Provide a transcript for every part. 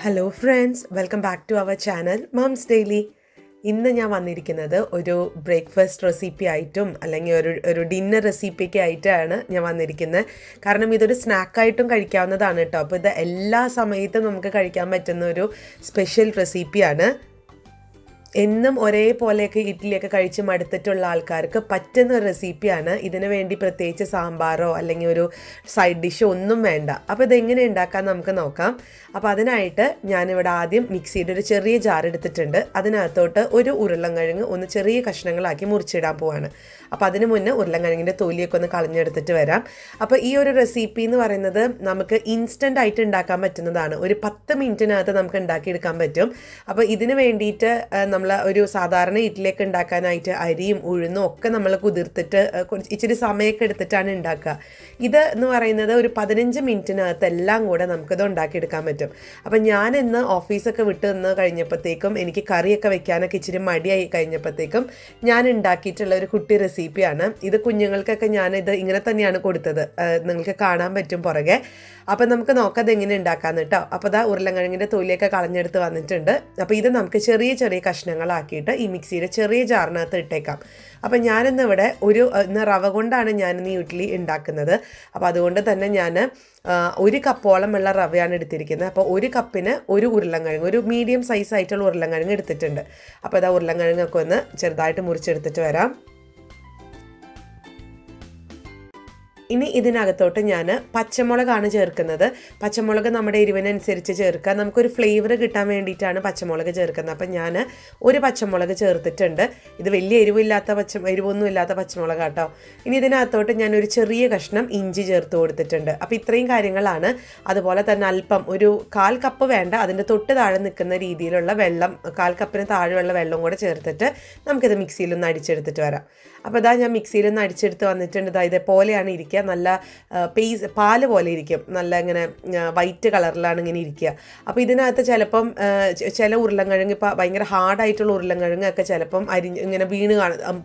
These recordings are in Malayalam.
Hello friends, welcome back to our channel moms daily. ഇന്ന് ഞാൻ വന്നിരിക്കുന്നത് ഒരു ബ്രേക്ക്ഫാസ്റ്റ് റെസിപ്പി ആയിട്ടും അല്ലെങ്കിൽ ഒരു ഡിന്നർ റെസിപ്പിയൊക്കെ ആയിട്ടാണ് ഞാൻ വന്നിരിക്കുന്നത്. കാരണം ഇതൊരു സ്നാക്കായിട്ടും കഴിക്കാവുന്നതാണ് കേട്ടോ. അപ്പോൾ ഇത് എല്ലാ സമയത്തും നമുക്ക് കഴിക്കാൻ പറ്റുന്ന ഒരു സ്പെഷ്യൽ റെസിപ്പിയാണ്. എന്നും ഒരേപോലെയൊക്കെ ഇഡ്ഡലിയൊക്കെ കഴിച്ച് മടുത്തിട്ടുള്ള ആൾക്കാർക്ക് പറ്റുന്ന റെസിപ്പിയാണ്. ഇതിനു വേണ്ടി പ്രത്യേകിച്ച് സാമ്പാറോ അല്ലെങ്കിൽ ഒരു സൈഡ് ഡിഷോ ഒന്നും വേണ്ട. അപ്പോൾ ഇതെങ്ങനെ ഉണ്ടാക്കാൻ നമുക്ക് നോക്കാം. അപ്പോൾ അതിനായിട്ട് ഞാനിവിടെ ആദ്യം മിക്സിയുടെ ഒരു ചെറിയ ജാർ എടുത്തിട്ടുണ്ട്. അതിനകത്തോട്ട് ഒരു ഉരുളൻകിഴങ്ങ് ഒന്ന് ചെറിയ കഷ്ണങ്ങളാക്കി മുറിച്ചിടാൻ പോവാണ്. അപ്പോൾ അതിന് മുന്നേ ഉരുളൻകിഴങ്ങിൻ്റെ തൊലിയൊക്കെ ഒന്ന് കളഞ്ഞെടുത്തിട്ട് വരാം. അപ്പോൾ ഈ ഒരു റെസിപ്പി എന്ന് പറയുന്നത് നമുക്ക് ഇൻസ്റ്റൻ്റ് ആയിട്ട് ഉണ്ടാക്കാൻ പറ്റുന്നതാണ്. ഒരു 10 മിനിറ്റിനകത്ത് നമുക്ക് ഉണ്ടാക്കിയെടുക്കാൻ പറ്റും. അപ്പോൾ ഇതിന് വേണ്ടിയിട്ട് നമ്മൾ ഒരു സാധാരണ ഇഡ്ഡലിയൊക്കെ ഉണ്ടാക്കാനായിട്ട് അരിയും ഉഴുന്നും ഒക്കെ നമ്മൾ കുതിർത്തിട്ട് ഇച്ചിരി സമയമൊക്കെ എടുത്തിട്ടാണ് ഉണ്ടാക്കുക. ഇത് എന്ന് പറയുന്നത് ഒരു 15 മിനിറ്റിനകത്ത് എല്ലാം കൂടെ നമുക്കിത് ഉണ്ടാക്കിയെടുക്കാൻ പറ്റും. അപ്പം ഞാൻ ഇന്ന് ഓഫീസൊക്കെ വിട്ട് നിന്ന് കഴിഞ്ഞപ്പോഴത്തേക്കും എനിക്ക് കറിയൊക്കെ വെക്കാനൊക്കെ ഇച്ചിരി മടിയായി കഴിഞ്ഞപ്പോഴത്തേക്കും ഞാൻ ഉണ്ടാക്കിയിട്ടുള്ള ഒരു കുട്ടി റെസിപ്പിയാണ് ഇത്. കുഞ്ഞുങ്ങൾക്കൊക്കെ ഞാനിത് ഇങ്ങനെ തന്നെയാണ് കൊടുത്തത്. നിങ്ങൾക്ക് കാണാൻ പറ്റും പുറകെ. അപ്പം നമുക്ക് നോക്കാം അതെങ്ങനെ ഉണ്ടാക്കാമെന്ന് കേട്ടോ. അപ്പോൾ ഇതാ ഉരുളൻകിഴങ്ങിൻ്റെ തൊലിയൊക്കെ കളഞ്ഞെടുത്ത് വന്നിട്ടുണ്ട്. അപ്പോൾ ഇത് നമുക്ക് ചെറിയ ചെറിയ കഷ്ണങ്ങളാക്കിയിട്ട് ഈ മിക്സിയുടെ ചെറിയ ജാറിനകത്ത് ഇട്ടേക്കാം. അപ്പം ഞാനിന്ന് ഇവിടെ ഇന്ന് റവ കൊണ്ടാണ് ഞാനിന്ന് ഇഡ്ഡലി ഉണ്ടാക്കുന്നത്. അപ്പോൾ അതുകൊണ്ട് തന്നെ ഞാൻ 1 കപ്പോളം ഉള്ള റവയാണ് എടുത്തിരിക്കുന്നത്. അപ്പോൾ 1 കപ്പിന് ഒരു ഉരുളൻകിഴങ്ങ്, ഒരു മീഡിയം സൈസ് ആയിട്ടുള്ള ഉരുളൻകിഴങ്ങ് എടുത്തിട്ടുണ്ട്. അപ്പോൾ ഇതാ ഉരുളൻകിഴങ്ങൊക്കെ ഒന്ന് ചെറുതായിട്ട് മുറിച്ചെടുത്തിട്ട് വരാം. ഇനി ഇതിനകത്തോട്ട് ഞാൻ പച്ചമുളകാണ് ചേർക്കുന്നത്. പച്ചമുളക് നമ്മുടെ എരിവിനനുസരിച്ച് ചേർക്കുക. നമുക്കൊരു ഫ്ലേവർ കിട്ടാൻ വേണ്ടിയിട്ടാണ് പച്ചമുളക് ചേർക്കുന്നത്. അപ്പം ഞാൻ ഒരു പച്ചമുളക് ചേർത്തിട്ടുണ്ട്. ഇത് വലിയ എരിവൊന്നും ഇല്ലാത്ത പച്ചമുളക് കേട്ടോ. ഇനി ഇതിനകത്തോട്ട് ഞാനൊരു ചെറിയ കഷ്ണം ഇഞ്ചി ചേർത്ത് കൊടുത്തിട്ടുണ്ട്. അപ്പോൾ ഇത്രയും കാര്യങ്ങളാണ്. അതുപോലെ തന്നെ അല്പം ഒരു 1/4 കപ്പ് വേണ്ട, അതിൻ്റെ തൊട്ട് താഴെ നിൽക്കുന്ന രീതിയിലുള്ള വെള്ളം, 1/4 കപ്പിന് താഴെയുള്ള വെള്ളം കൂടെ ചേർത്തിട്ട് നമുക്കിത് മിക്സിയിലൊന്ന് അടിച്ചെടുത്തിട്ട് വരാം. അപ്പോൾ ഇതാ ഞാൻ മിക്സിയിലൊന്ന് അടിച്ചെടുത്ത് വന്നിട്ടുണ്ട്. ഇതേപോലെയാണ് ഇരിക്കുക. നല്ല പാല് പോലെ ഇരിക്കും. നല്ല ഇങ്ങനെ വൈറ്റ് കളറിലാണ് ഇങ്ങനെ ഇരിക്കുക. അപ്പോൾ ഇതിനകത്ത് ചിലപ്പം ചില ഉരുളൻകിഴങ്ങ് ഇപ്പോൾ ഭയങ്കര ഹാർഡായിട്ടുള്ള ഉരുളൻകിഴങ്ങൊക്കെ ചിലപ്പം ഇങ്ങനെ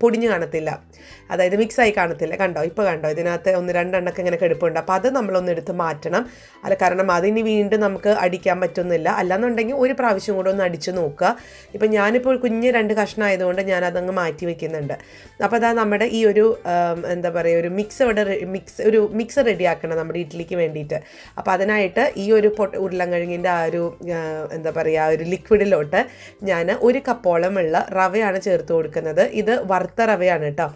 പൊടിഞ്ഞ് കാണത്തില്ല, അതായത് മിക്സായി കാണത്തില്ല. ഇപ്പോൾ കണ്ടോ ഇതിനകത്ത് 1-2 ഇങ്ങനെ കെടുപ്പുണ്ട്. അപ്പോൾ അത് നമ്മളൊന്ന് എടുത്ത് മാറ്റണം. അല്ല, കാരണം അതിനി വീണ്ടും നമുക്ക് അടിക്കാൻ പറ്റുന്നില്ല. അല്ലാന്നുണ്ടെങ്കിൽ ഒരു പ്രാവശ്യം കൂടെ ഒന്ന് അടിച്ച് നോക്കുക. ഇപ്പം ഞാനിപ്പോൾ കുഞ്ഞ് 2 കഷ്ണം ആയതുകൊണ്ട് ഞാനതങ്ങ് മാറ്റി വയ്ക്കുന്നുണ്ട്. അപ്പോൾ അതാ നമ്മുടെ ഈ ഒരു എന്താ പറയുക, ഒരു മിക്സ് റെഡിയാക്കണം നമ്മുടെ ഇഡ്ഡലിക്ക് വേണ്ടിയിട്ട്. അപ്പോൾ അതിനായിട്ട് ഈ ഒരു ഉരുളൻകിഴങ്ങിൻ്റെ ആ ഒരു എന്താ പറയുക, ഒരു ലിക്വിഡിലോട്ട് ഞാൻ 1 കപ്പോളം ഉള്ള റവയാണ് ചേർത്ത് കൊടുക്കുന്നത്. ഇത് വറുത്ത റവയാണ് കേട്ടോ.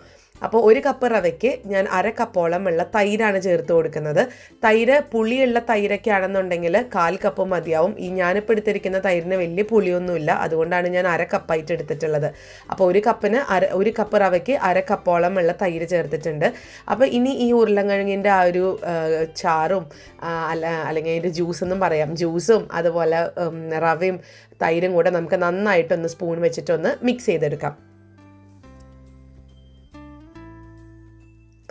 അപ്പോൾ 1 കപ്പ് റവയ്ക്ക് ഞാൻ 1/2 കപ്പോളം ഉള്ള തൈരാണ് ചേർത്ത് കൊടുക്കുന്നത്. തൈര് പുളിയുള്ള തൈരൊക്കെ ആണെന്നുണ്ടെങ്കിൽ 1/4 കപ്പ് മതിയാവും. ഈ ഞാനിപ്പോൾ എടുത്തിരിക്കുന്ന തൈരിന് വലിയ പുളിയൊന്നുമില്ല, അതുകൊണ്ടാണ് ഞാൻ 1/2 കപ്പായിട്ട് എടുത്തിട്ടുള്ളത്. അപ്പോൾ 1 കപ്പ് റവയ്ക്ക് 1/2 കപ്പോളം ഉള്ള തൈര് ചേർത്തിട്ടുണ്ട്. അപ്പോൾ ഇനി ഈ ഉരുളൻകിഴങ്ങിൻ്റെ ആ ഒരു ചാറും അല്ലെങ്കിൽ അതിൻ്റെ ജ്യൂസെന്നും പറയാം, ജ്യൂസും അതുപോലെ റവയും തൈരും കൂടെ നമുക്ക് നന്നായിട്ടൊന്ന് സ്പൂൺ വെച്ചിട്ടൊന്ന് മിക്സ് ചെയ്തെടുക്കാം.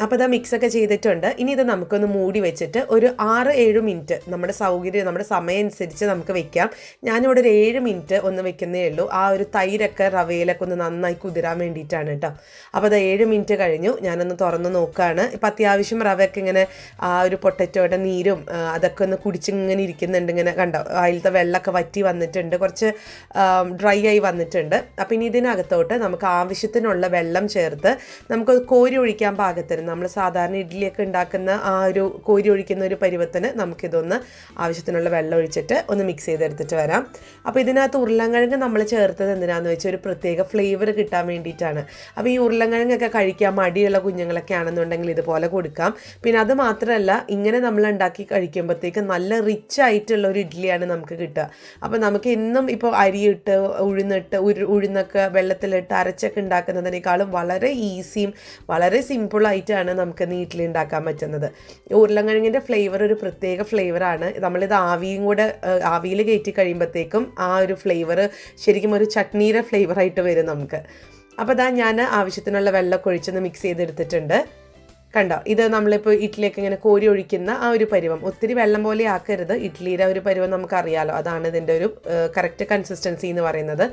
അപ്പോൾ ഇതാ മിക്സൊക്കെ ചെയ്തിട്ടുണ്ട്. ഇനി ഇത് നമുക്കൊന്ന് മൂടി വെച്ചിട്ട് ഒരു 6-7 മിനിറ്റ് നമ്മുടെ സമയം അനുസരിച്ച് നമുക്ക് വെക്കാം. ഞാനിവിടെ ഒരു 7 മിനിറ്റ് ഒന്ന് വെക്കുന്നേ ഉള്ളൂ. ആ ഒരു തൈരൊക്കെ റവയിലൊക്കെ ഒന്ന് നന്നായി കുതിരാൻ വേണ്ടിയിട്ടാണ് കേട്ടോ. അപ്പോൾ അത് 7 മിനിറ്റ് കഴിഞ്ഞു. ഞാനൊന്ന് തുറന്ന് നോക്കുകയാണ്. ഇപ്പം അത്യാവശ്യം റവയൊക്കെ ഇങ്ങനെ ആ ഒരു പൊട്ടറ്റോയുടെ നീരും അതൊക്കെ ഒന്ന് കുടിച്ചിങ്ങനെ ഇരിക്കുന്നുണ്ട്. ഇങ്ങനെ കണ്ടോ, അതിലത്തെ വെള്ളമൊക്കെ വറ്റി വന്നിട്ടുണ്ട്, കുറച്ച് ഡ്രൈ ആയി വന്നിട്ടുണ്ട്. അപ്പോൾ ഇനി ഇതിനകത്തോട്ട് നമുക്ക് ആവശ്യത്തിനുള്ള വെള്ളം ചേർത്ത് നമുക്ക് കോരി ഒഴിക്കാൻ പാകത്തിന്, നമ്മൾ സാധാരണ ഇഡ്ഡലിയൊക്കെ ഉണ്ടാക്കുന്ന ആ ഒരു കോരി ഒഴിക്കുന്ന ഒരു പരുവത്തിന് നമുക്കിതൊന്ന് ആവശ്യത്തിനുള്ള വെള്ളം ഒഴിച്ചിട്ട് ഒന്ന് മിക്സ് ചെയ്തെടുത്തിട്ട് വരാം. അപ്പോൾ ഇതിനകത്ത് ഉരുളൻകിഴങ്ങ് നമ്മൾ ചേർത്തത് എന്തിനാന്ന് വെച്ചാൽ ഒരു പ്രത്യേക ഫ്ലേവർ കിട്ടാൻ വേണ്ടിയിട്ടാണ്. അപ്പോൾ ഈ ഉരുളൻകിഴങ്ങൊക്കെ കഴിക്കാൻ മടിയുള്ള കുഞ്ഞുങ്ങളൊക്കെ ആണെന്നുണ്ടെങ്കിൽ ഇതുപോലെ കൊടുക്കാം. പിന്നെ അത് മാത്രമല്ല, ഇങ്ങനെ നമ്മൾ ഉണ്ടാക്കി കഴിക്കുമ്പോഴത്തേക്ക് നല്ല റിച്ച് ആയിട്ടുള്ള ഒരു ഇഡ്ഡലിയാണ് നമുക്ക് കിട്ടുക. അപ്പോൾ നമുക്ക് എന്നും ഇപ്പോൾ അരിയിട്ട് ഉഴുന്നൊക്കെ വെള്ളത്തിലിട്ട് അരച്ചൊക്കെ ഉണ്ടാക്കുന്നതിനേക്കാളും വളരെ ഈസിയും വളരെ സിമ്പിളായിട്ടാണ് നമുക്ക് ഇഡ്ഡലി ഉണ്ടാക്കാൻ പറ്റുന്നത്. ഉരുളൻകിഴങ്ങിൻ്റെ ഫ്ലേവർ ഒരു പ്രത്യേക ഫ്ലേവറാണ്. നമ്മളിത് ആവിയിൽ കയറ്റി കഴിയുമ്പോഴത്തേക്കും ആ ഒരു ഫ്ലേവർ ശരിക്കും ഒരു ചട്നിയുടെ ഫ്ലേവറായിട്ട് വരും നമുക്ക്. അപ്പോൾ ഇതാ ഞാൻ ആവശ്യത്തിനുള്ള വെള്ളമൊക്കെ ഒഴിച്ചൊന്ന് മിക്സ് ചെയ്തെടുത്തിട്ടുണ്ട്. കണ്ടോ, ഇത് നമ്മളിപ്പോൾ ഇഡ്ഡലിയൊക്കെ ഇങ്ങനെ കോരി ഒഴിക്കുന്ന ആ ഒരു പരുവം, ഒത്തിരി വെള്ളം പോലെ ആക്കരുത്. ഇഡ്ഡലിയുടെ ഒരു പരുവം നമുക്കറിയാലോ, അതാണ് ഇതിൻ്റെ ഒരു കറക്റ്റ് കൺസിസ്റ്റൻസി എന്ന് പറയുന്നത്.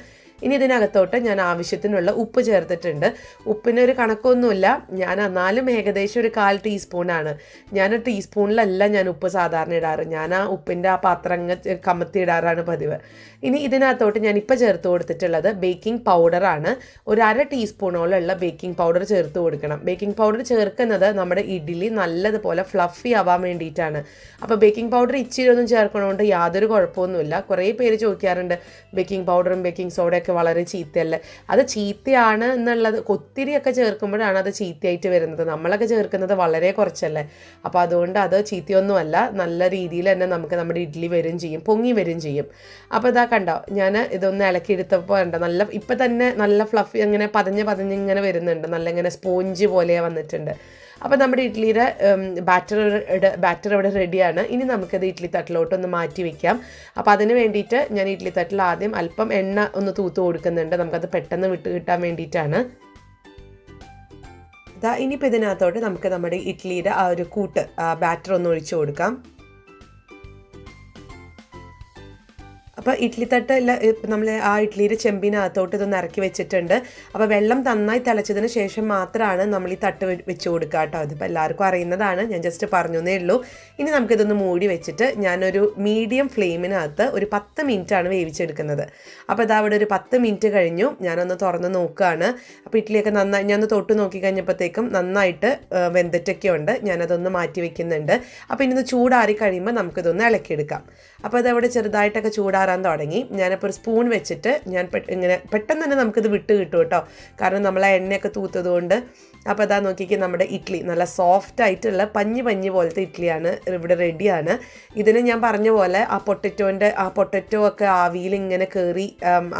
ഇനി ഇതിനകത്തോട്ട് ഞാൻ ആവശ്യത്തിനുള്ള ഉപ്പ് ചേർത്തിട്ടുണ്ട്. ഉപ്പിനൊരു കണക്കൊന്നുമില്ല, ഞാൻ എന്നാലും ഏകദേശം ഒരു 1/4 ടീസ്പൂണാണ്. ഞാൻ ടീസ്പൂണിലല്ല ഞാൻ ഉപ്പ് സാധാരണ ഇടാറ്, ഞാൻ ആ ഉപ്പിൻ്റെ ആ പാത്രം അങ്ങ് കമത്തി ഇടാറാണ് പതിവ്. ഇനി ഇതിനകത്തോട്ട് ഞാൻ ഇപ്പോൾ ചേർത്ത് കൊടുത്തിട്ടുള്ളത് ബേക്കിംഗ് പൗഡറാണ്. ഒരു 1/2 ടീസ്പൂണോളമുള്ള ബേക്കിംഗ് പൗഡർ ചേർത്ത് കൊടുക്കണം. ബേക്കിംഗ് പൗഡർ ചേർക്കുന്നത് നമ്മുടെ ഇഡ്ഡലി നല്ലതുപോലെ ഫ്ലഫി ആവാൻ വേണ്ടിയിട്ടാണ്. അപ്പോൾ ബേക്കിംഗ് പൗഡർ ഇച്ചിരി ഒന്നും ചേർക്കണോണ്ട് യാതൊരു കുഴപ്പമൊന്നുമില്ല. കുറേ പേര് ചോദിക്കാറുണ്ട് ബേക്കിംഗ് പൗഡറും ബേക്കിംഗ് സോഡയൊക്കെ വളരെ ചീത്തയല്ലേ. അത് ചീത്തയാണ് എന്നുള്ളത് ഒത്തിരിയൊക്കെ ചേർക്കുമ്പോഴാണ് അത് ചീത്തയായിട്ട് വരുന്നത്. നമ്മളൊക്കെ ചേർക്കുന്നത് വളരെ കുറച്ചല്ലേ. അപ്പോൾ അതുകൊണ്ട് അത് ചീത്തയൊന്നുമല്ല, നല്ല രീതിയിൽ തന്നെ നമുക്ക് നമ്മുടെ ഇഡ്ഡലി വരും ചെയ്യും, പൊങ്ങി വരും ചെയ്യും. അപ്പോൾ ഇതാ കണ്ടോ, ഞാൻ ഇതൊന്ന് ഇളക്കിയെടുത്തപ്പോൾ കണ്ടോ നല്ല ഇപ്പം തന്നെ നല്ല ഫ്ലഫി അങ്ങനെ പതഞ്ഞ് ഇങ്ങനെ വരുന്നുണ്ട്, നല്ല ഇങ്ങനെ സ്പോഞ്ച് പോലെ വന്നിട്ടുണ്ട്. അപ്പോൾ നമ്മുടെ ഇഡ്ഡലിയുടെ ബാറ്റർ ഇവിടെ റെഡിയാണ്. ഇനി നമുക്കത് ഇഡ്ഡലി തട്ടിലോട്ടൊന്ന് മാറ്റി വയ്ക്കാം. അപ്പോൾ അതിന് വേണ്ടിയിട്ട് ഞാൻ ഇഡ്ഡലി തട്ടിൽ ആദ്യം അല്പം എണ്ണ ഒന്ന് തൂത്ത് കൊടുക്കുന്നുണ്ട്, നമുക്കത് പെട്ടെന്ന് വിട്ട് കിട്ടാൻ വേണ്ടിയിട്ടാണ്. ഇനിയിപ്പോൾ ഇതിനകത്തോട്ട് നമുക്ക് നമ്മുടെ ഇഡ്ഡലിയുടെ ആ ഒരു കൂട്ട് ബാറ്റർ ഒന്ന് ഒഴിച്ചു കൊടുക്കാം. അപ്പോൾ ഇഡ്ഡലി തട്ട് നമ്മൾ ആ ഇഡ്ഡലിയുടെ ചെമ്പിനകത്തോട്ട് ഇതൊന്ന് ഇറക്കി വെച്ചിട്ടുണ്ട്. അപ്പോൾ വെള്ളം നന്നായി തിളച്ചതിന് ശേഷം മാത്രമാണ് നമ്മൾ ഈ തട്ട് വെച്ച് കൊടുക്കുക കേട്ടോ. ഇതിപ്പോൾ എല്ലാവർക്കും അറിയുന്നതാണ്, ഞാൻ ജസ്റ്റ് പറഞ്ഞേ ഉള്ളൂ. ഇനി നമുക്കിതൊന്ന് മൂടി വെച്ചിട്ട് ഞാനൊരു മീഡിയം ഫ്ലെയിമിനകത്ത് ഒരു 10 മിനിറ്റാണ് വേവിച്ചെടുക്കുന്നത്. അപ്പോൾ ഇതാ അവിടെ ഒരു 10 മിനിറ്റ് കഴിഞ്ഞു, ഞാനൊന്ന് തുറന്ന് നോക്കുകയാണ്. അപ്പോൾ ഇഡ്ഡലിയൊക്കെ നന്നായി ഞാനൊന്ന് തൊട്ട് നോക്കി കഴിഞ്ഞപ്പോഴത്തേക്കും നന്നായിട്ട് വെന്തിട്ടൊക്കെ ഉണ്ട്. ഞാനതൊന്ന് മാറ്റി വെക്കുന്നുണ്ട്. അപ്പോൾ ഇനി ചൂടാറി കഴിയുമ്പോൾ നമുക്കിതൊന്ന് ഇളക്കിയെടുക്കാം. അപ്പോൾ അതവിടെ ചെറുതായിട്ടൊക്കെ ചൂടാറാൻ തുടങ്ങി. ഞാനിപ്പോൾ ഒരു സ്പൂൺ വെച്ചിട്ട് ഞാൻ ഇങ്ങനെ പെട്ടെന്ന് തന്നെ നമുക്കിത് വിട്ട് കിട്ടും കേട്ടോ, കാരണം നമ്മൾ ആ എണ്ണയൊക്കെ തൂത്തത് കൊണ്ട്. അപ്പോൾ അതാ നോക്കിക്ക് നമ്മുടെ ഇഡ്ഡലി നല്ല സോഫ്റ്റ് ആയിട്ടുള്ള പഞ്ഞി പോലത്തെ ഇഡ്ഡലിയാണ് ഇവിടെ റെഡിയാണ്. ഇതിന് ഞാൻ പറഞ്ഞ പോലെ ആ പൊട്ടറ്റോ ഒക്കെ ആവിയിൽ ഇങ്ങനെ കയറി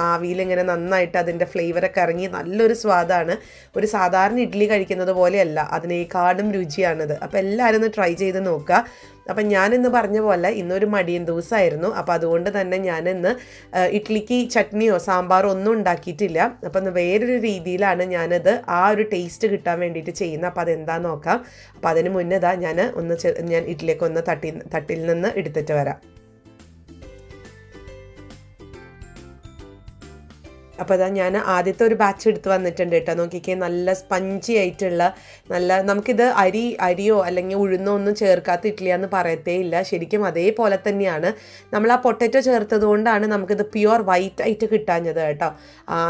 ആവിയിലിങ്ങനെ നന്നായിട്ട് അതിൻ്റെ ഫ്ലേവറൊക്കെ ഇറങ്ങി നല്ലൊരു സ്വാദാണ്. ഒരു സാധാരണ ഇഡ്ഡലി കഴിക്കുന്നത് പോലെയല്ല, അതിനേക്കാളും രുചിയാണിത്. അപ്പോൾ എല്ലാവരും ഒന്ന് ട്രൈ ചെയ്ത് നോക്കുക. അപ്പം ഞാനിന്ന് പറഞ്ഞ പോലെ ഇന്നൊരു മടിയൻ ദിവസമായിരുന്നു. അപ്പോൾ അതുകൊണ്ട് തന്നെ ഞാനിന്ന് ഇഡ്ഡലിക്ക് ചട്നിയോ സാമ്പാറോ ഒന്നും ഉണ്ടാക്കിയിട്ടില്ല. അപ്പം വേറൊരു രീതിയിലാണ് ഞാനത് ആ ഒരു ടേസ്റ്റ് കിട്ടാൻ വേണ്ടിയിട്ട് ചെയ്യുന്നത്. അപ്പോൾ അതെന്താണെന്ന് നോക്കാം. അപ്പോൾ അതിന് മുന്നേ ഞാൻ ഇഡ്ഡലിയൊക്കെ ഒന്ന് തട്ടിൽ നിന്ന് എടുത്തിട്ട് വരാം. അപ്പോൾ അതാ ഞാൻ ആദ്യത്തെ ഒരു ബാച്ച് എടുത്ത് വന്നിട്ടുണ്ട് കേട്ടോ. നോക്കിക്കേ, നല്ല സ്പഞ്ചി ആയിട്ടുള്ള നമുക്കിത് അരിയോ അല്ലെങ്കിൽ ഉഴുന്നോ ഒന്നും ചേർക്കാത്ത ഇഡ്ഡലിയാന്ന് പറയത്തേ ഇല്ല. ശരിക്കും അതേപോലെ തന്നെയാണ്. നമ്മൾ ആ പൊട്ടറ്റോ ചേർത്തത് കൊണ്ടാണ് നമുക്കിത് പ്യുവർ വൈറ്റ് ആയിട്ട് കിട്ടാഞ്ഞത് കേട്ടോ.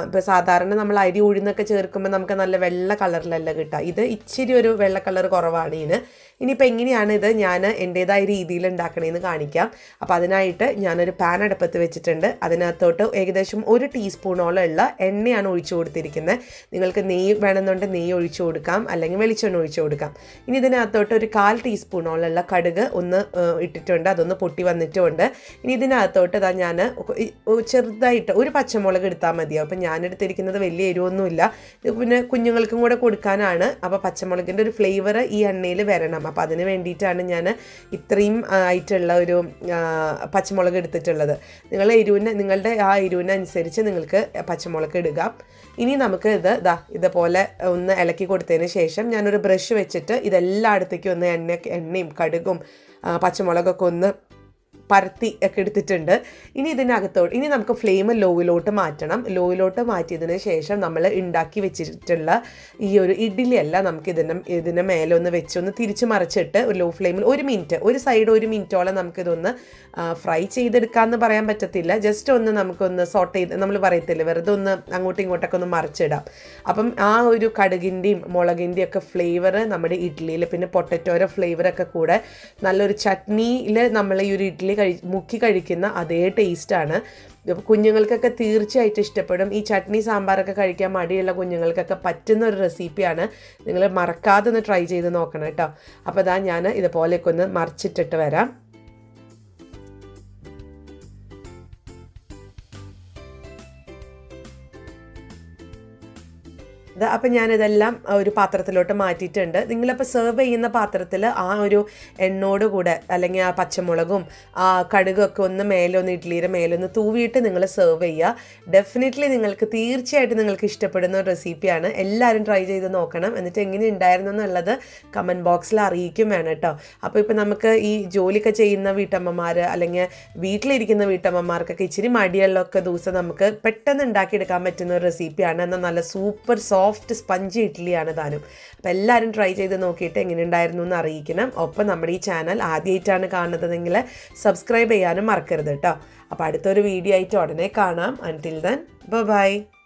ഇപ്പോൾ സാധാരണ നമ്മൾ അരി ഉഴുന്നൊക്കെ ചേർക്കുമ്പോൾ നമുക്ക് നല്ല വെള്ള കളറിലല്ല കിട്ടുക. ഇത് ഇച്ചിരി ഒരു വെള്ള കളർ കുറവാണ് ഇതിന്. ഇനിയിപ്പോൾ എങ്ങനെയാണ് ഇത് ഞാൻ എൻ്റേതായ രീതിയിൽ ഉണ്ടാക്കണേന്ന് കാണിക്കാം. അപ്പോൾ അതിനായിട്ട് ഞാനൊരു പാൻ അടുപ്പത്ത് വെച്ചിട്ടുണ്ട്. അതിനകത്തോട്ട് ഏകദേശം 1 ടീസ്പൂണോളം ഉള്ള എണ്ണയാണ് ഒഴിച്ചു കൊടുത്തിരിക്കുന്നത്. നിങ്ങൾക്ക് നെയ്യ് വേണമെന്നുണ്ടെങ്കിൽ നെയ്യ് ഒഴിച്ചു കൊടുക്കാം, അല്ലെങ്കിൽ വെളിച്ചെണ്ണ ഒഴിച്ചു കൊടുക്കാം. ഇനി ഇതിനകത്തോട്ട് ഒരു 1/4 ടീസ്പൂണോളം കടുക് ഒന്ന് ഇട്ടിട്ടുണ്ട്, അതൊന്ന് പൊട്ടി വന്നിട്ടുമുണ്ട്. ഇനി ഇതിനകത്തോട്ട് ഞാൻ ചെറുതായിട്ട് ഒരു പച്ചമുളക് എടുത്താൽ മതിയാവും. അപ്പം ഞാനെടുത്തിരിക്കുന്നത് വലിയ എരിവൊന്നുമില്ല, പിന്നെ കുഞ്ഞുങ്ങൾക്കും കൂടെ കൊടുക്കാനാണ്. അപ്പോൾ പച്ചമുളകിൻ്റെ ഒരു ഫ്ലേവർ ഈ എണ്ണയിൽ വരണം. അപ്പോൾ അതിന് വേണ്ടിയിട്ടാണ് ഞാൻ ഇത്രയും ആയിട്ടുള്ള ഒരു പച്ചമുളക് എടുത്തിട്ടുള്ളത്. നിങ്ങളുടെ ആ എരിവിനനുസരിച്ച് നിങ്ങൾക്ക് പച്ചമുളക് ഇടുക. ഇനി നമുക്ക് ഇതുപോലെ ഒന്ന് ഇളക്കി കൊടുത്തതിന് ശേഷം ഞാനൊരു ബ്രഷ് വെച്ചിട്ട് ഇതെല്ലായിടത്തേക്കും ഒന്ന് എണ്ണയും കടുകും പച്ചമുളകൊക്കെ ഒന്ന് പരത്തി ഒക്കെ എടുത്തിട്ടുണ്ട്. ഇനി നമുക്ക് ഫ്ലെയിം ലോയിലോട്ട് മാറ്റണം. ലോയിലോട്ട് മാറ്റിയതിന് ശേഷം നമ്മൾ ഉണ്ടാക്കി വെച്ചിട്ടുള്ള ഈ ഒരു ഇഡ്ഡലിയല്ല, നമുക്ക് ഇതിന് മേലെ ഒന്ന് വെച്ചൊന്ന് തിരിച്ച് മറിച്ചിട്ട് ഒരു ലോ ഫ്ലെയിമിൽ 1 മിനിറ്റ്, ഒരു സൈഡ് 1 മിനിറ്റോളം നമുക്കിതൊന്ന് ഫ്രൈ ചെയ്തെടുക്കാമെന്ന് പറയാൻ പറ്റത്തില്ല, ജസ്റ്റ് ഒന്ന് നമുക്കൊന്ന് സോട്ട് ചെയ്ത് നമ്മൾ പറയത്തില്ല, വെറുതെ ഒന്ന് അങ്ങോട്ടും ഇങ്ങോട്ടൊക്കെ ഒന്ന് മറിച്ചിടാം. അപ്പം ആ ഒരു കടുകിൻ്റെയും മുളകിൻ്റെയും ഒക്കെ ഫ്ലേവർ നമ്മുടെ ഇഡ്ഡലിയിൽ, പിന്നെ പൊട്ടറ്റോയുടെ ഫ്ലേവറൊക്കെ കൂടെ നല്ലൊരു ചട്നിയിൽ നമ്മൾ ഈ ഒരു ഇഡ്ഡലി മുക്കി കഴിക്കുന്ന അതേ ടേസ്റ്റാണ്. കുഞ്ഞുങ്ങൾക്കൊക്കെ തീർച്ചയായിട്ടും ഇഷ്ടപ്പെടും. ഈ ചട്നി സാമ്പാറൊക്കെ കഴിക്കാൻ മടിയുള്ള കുഞ്ഞുങ്ങൾക്കൊക്കെ പറ്റുന്ന ഒരു റെസിപ്പിയാണ്. നിങ്ങൾ മറക്കാതെ ഒന്ന് ട്രൈ ചെയ്ത് നോക്കണം കേട്ടോ. അപ്പോൾ ഞാൻ ഇതുപോലെയൊക്കെ ഒന്ന് മറിച്ചിട്ടിട്ട് വരാം. അപ്പം ഞാനിതെല്ലാം ഒരു പാത്രത്തിലോട്ട് മാറ്റിയിട്ടുണ്ട്. നിങ്ങളിപ്പോൾ സെർവ് ചെയ്യുന്ന പാത്രത്തിൽ ആ ഒരു എണ്ണോട് കൂടെ അല്ലെങ്കിൽ ആ പച്ചമുളകും ആ കടുകൊക്കെ ഒന്ന് മേലൊന്ന് ഇഡ്ഡലിയുടെ മേലൊന്ന് തൂവിയിട്ട് നിങ്ങൾ സെർവ് ചെയ്യുക. ഡെഫിനറ്റ്ലി തീർച്ചയായിട്ടും നിങ്ങൾക്ക് ഇഷ്ടപ്പെടുന്ന ഒരു റെസിപ്പിയാണ്. എല്ലാവരും ട്രൈ ചെയ്ത് നോക്കണം. എന്നിട്ട് എങ്ങനെ ഉണ്ടായിരുന്നു എന്നുള്ളത് കമൻറ്റ് ബോക്സിൽ അറിയിക്കും വേണം കേട്ടോ. അപ്പോൾ ഇപ്പോൾ നമുക്ക് ഈ ജോലിയൊക്കെ ചെയ്യുന്ന വീട്ടമ്മമാർ അല്ലെങ്കിൽ വീട്ടിലിരിക്കുന്ന വീട്ടമ്മമാർക്കൊക്കെ ഇച്ചിരി മടിയുള്ളൊക്കെ ദിവസം നമുക്ക് പെട്ടെന്ന് ഉണ്ടാക്കിയെടുക്കാൻ പറ്റുന്ന ഒരു റെസിപ്പിയാണ്. എന്നാൽ നല്ല സൂപ്പർ സോഫ്റ്റ് സ്പഞ്ച് ഇഡ്ഡലിയാണ് താനും. അപ്പോൾ എല്ലാവരും ട്രൈ ചെയ്ത് നോക്കിയിട്ട് എങ്ങനെ ഉണ്ടായിരുന്നു എന്ന് അറിയിക്കണം. ഒപ്പം നമ്മുടെ ഈ ചാനൽ ആദ്യമായിട്ടാണ് കാണുന്നതെങ്കിൽ സബ്സ്ക്രൈബ് ചെയ്യാനും മറക്കരുത് കേട്ടോ. അപ്പോൾ അടുത്തൊരു വീഡിയോ ആയിട്ട് ഉടനെ കാണാം. അൻറ്റിൽ ദെൻ ബൈ.